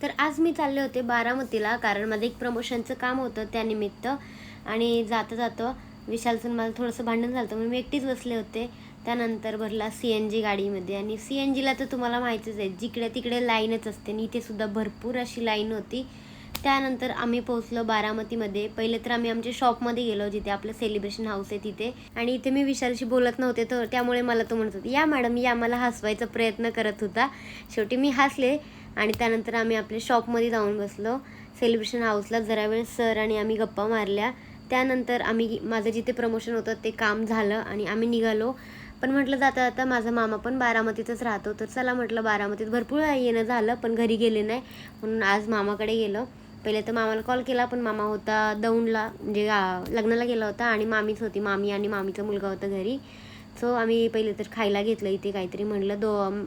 तर आज मी चालले होते बारामतीला, कारण माझं एक प्रमोशनचं काम होतं त्यानिमित्त. आणि जाता जाता विशालचं मला थोडंसं भांडण झालं होतं, म्हणून मी एकटीच बसले होते. त्यानंतर भरला CNG गाडीमध्ये, आणि CNGला तर तुम्हाला माहितीच आहे, जिकडे तिकडे लाईनच असते, आणि इथे सुद्धा भरपूर अशी लाईन होती. त्यानंतर आम्ही पोहोचलो बारामतीमध्ये. पहिले तर आम्ही आमच्या शॉपमध्ये गेलो, जिथे आपलं सेलिब्रेशन हाऊस आहे तिथे. आणि इथे मी विशालशी बोलत नव्हते, तर त्यामुळे मला तो म्हणत होता, या मॅडम या, मला हसवायचा प्रयत्न करत होता. शेवटी मी हसले. आणि त्यानंतर आम्ही आपल्या शॉपमध्ये जाऊन बसलो. सेलिब्रेशन हाऊसला जरा वेळ सर आणि आम्ही गप्पा मारल्या. त्यानंतर माझं जिथे प्रमोशन होतं ते काम झालं आणि आम्ही निघालो. पण म्हटलं जाता जाता माझा मामा पण बारामतीतच राहतो, तर चला म्हटलं, बारामतीत भरपूर येणं झालं पण घरी गेले नाही, म्हणून आज मामाकडे गेलो. पहिले तर मामाला कॉल केला, पण मामा होता दौंडला, म्हणजे लग्नाला गेला होता, आणि मामीच होती, मामी आणि मामीचा मुलगा होता घरी. सो आम्ही पहिले तर खायला घेतलं इथे काहीतरी. म्हटलं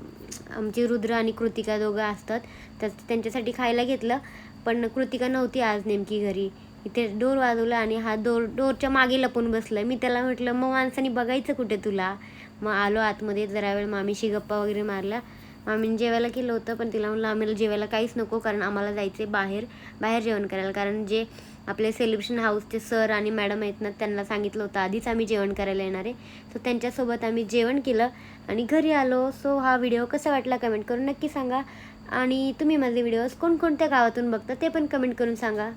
आमची रुद्र आणि कृतिका दोघं असतात, तर त्यांच्यासाठी खायला घेतलं. पण कृतिका नव्हती आज नेमकी घरी. इथे डोर वाजवलं आणि हा डोरच्या मागे लपून बसलं. मी त्याला म्हटलं, मग माणसाने बघायचं कुठे तुला. मग आलो आतमध्ये, जरा वेळ मामीशी गप्पा वगैरे मारल्या. मामीने जेवायला केलं होतं, पण तिला म्हणलं आम्हाला जेवायला काहीच नको, कारण आम्हाला जायचं आहे बाहेर जेवण करायला. कारण जे आपले सेलिब्रेशन हाऊसचे सर आणि मॅडम आहेत ना, त्यांना सांगितलं होतं आधीच आम्ही जेवण करायला येणार आहे. सो त्यांच्यासोबत आम्ही जेवण केलं आणि घरी आलो. सो हा व्हिडिओ कसा वाटला कमेंट करून नक्की सांगा. आणि तुम्ही माझे व्हिडिओज कोणकोणत्या गावातून बघता ते पण कमेंट करून सांगा.